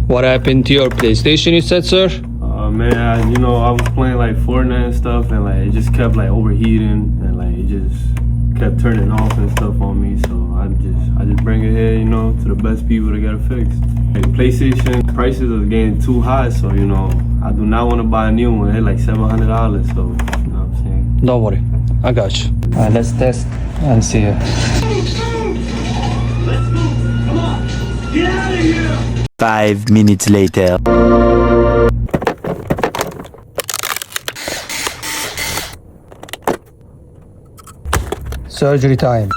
What happened to your PlayStation, you said, sir? Man, I was playing like Fortnite and stuff, and like it just kept like overheating, and like it just kept turning off and stuff on me. So I just bring it here, to the best people to get it fixed. Like, PlayStation prices are getting too high, so I do not want to buy a new one. They're like $700, so you know what I'm saying. Don't worry, I got you. Alright, let's test and see you. Let's move. Come on. Get out of here. 5 minutes later. Surgery time.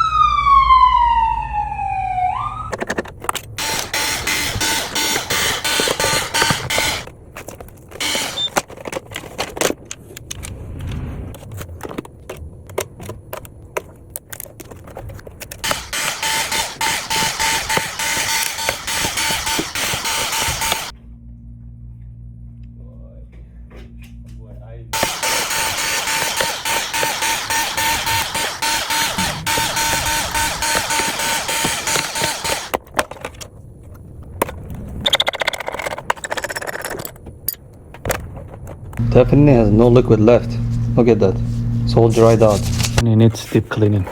Definitely has no liquid left. Look at that. It's all dried out. And it needs deep cleaning.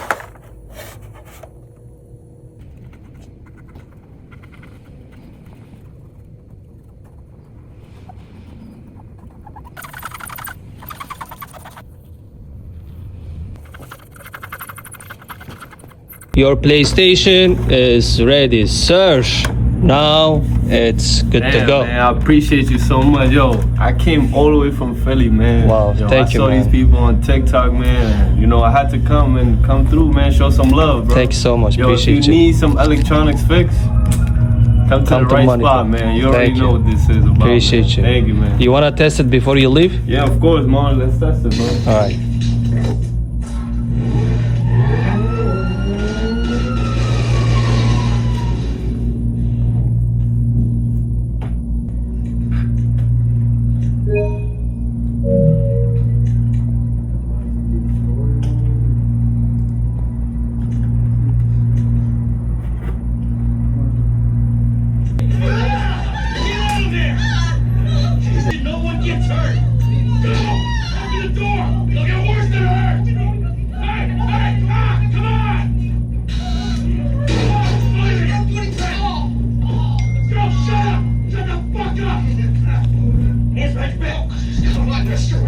Your PlayStation is ready, sir. Now it's good to go. Man, I appreciate you so much, yo. I came all the way from Philly, man. Wow, thank you, man. I saw these people on TikTok, man. I had to come through, man. Show some love, bro. Thank you so much. Yo, Appreciate if you need some electronics fixed, come to the right spot, man. You already know what this is about. Appreciate you. Thank you, man. You wanna test it before you leave? Yeah, of course, man. Let's test it, bro. All right.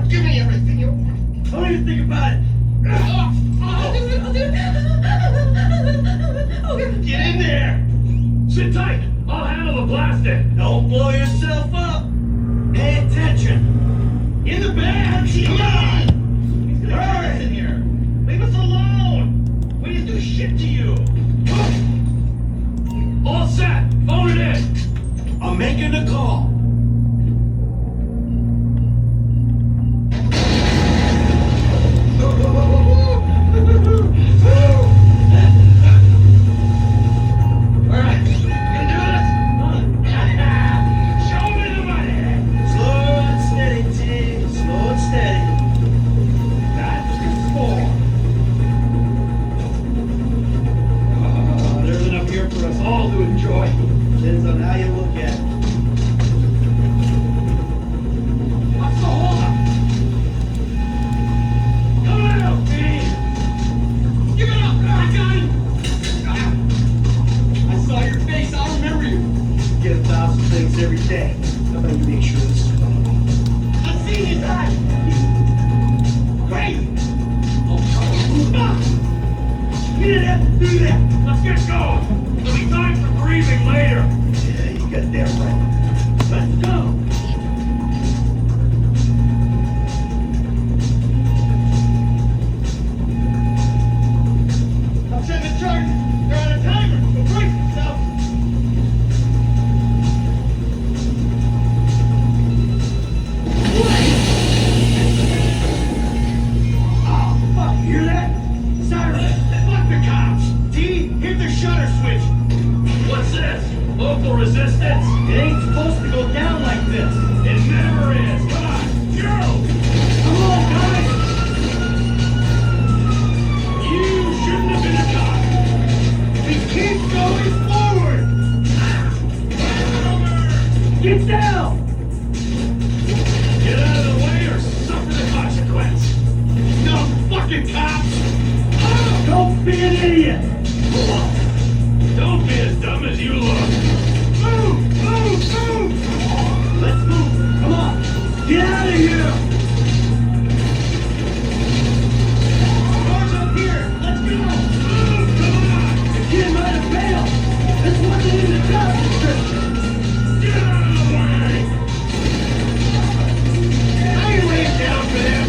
Give me everything. Don't even think about it. I'll do it. Get in there. Sit tight. I'll handle the plastic. Don't blow yourself up. Pay attention. In the bag. Come on. He's gonna hurt us in here. Leave us alone. We didn't do shit to you. All set. Phone it in. I'm making the call. Depends on how you look at it. What's the holdup? Come on out, Dave! Give it up! I got him! I saw your face, I'll remember you. You get 1,000 things every day. How about you make sure this is fun? I've seen his eyes! Crazy! Oh, come on! You didn't have to do that! Let's get going! There'll be time for breathing later. Yeah, you got that right. Let's go. I'll send the charges. They're on a timer. They'll brace themselves. Oh, fuck. You hear that? Siren. Fuck the cops. D, hit the shutter switch. What's this? Local resistance? Get down! Get out of the way or suffer the consequence! No fucking cops! Don't be an idiot! Don't be as dumb as you look! Move! Move! Move! Let's move! Come on! Get out of here! Cars up here! Let's go! Move! Come on! The kid might have failed! This wasn't in the job description! Get out of the way! I ain't laying down for them!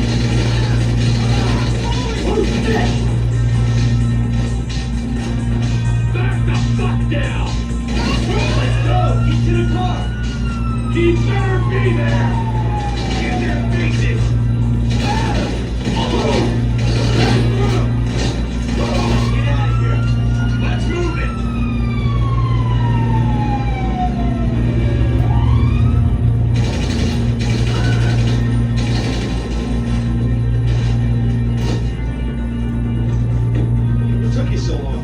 Who's this? Back the fuck down! Let's go! Get to the car! He better be there! In their faces! Get out of here! Let's move it! What took you so long?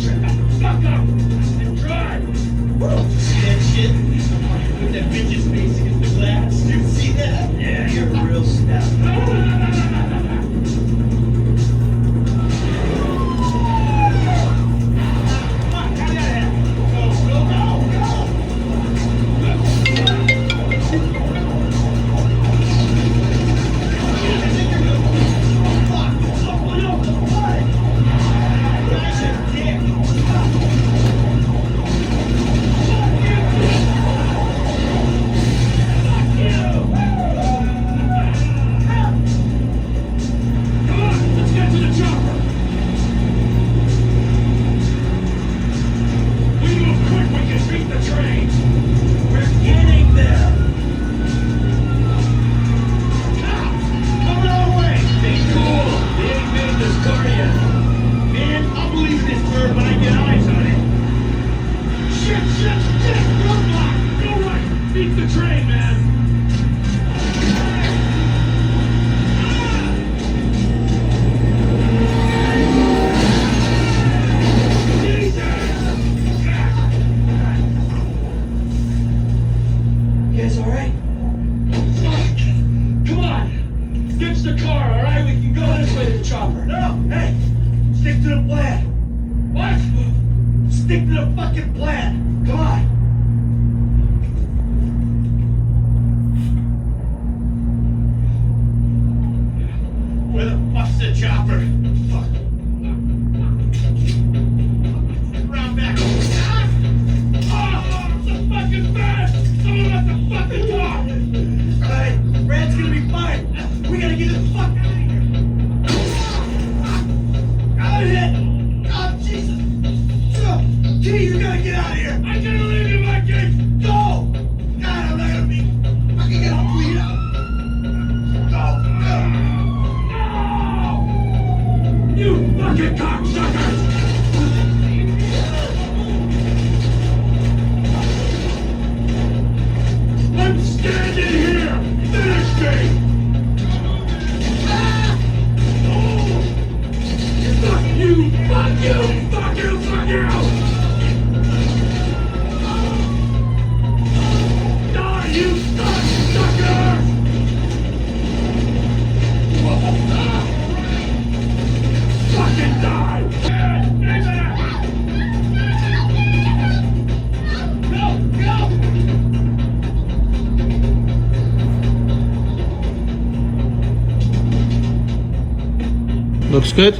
Shut the fuck up! And drive! See that shit? Put that bitch's face against the glass. You see that? Yeah, you're a real stout. Looks good.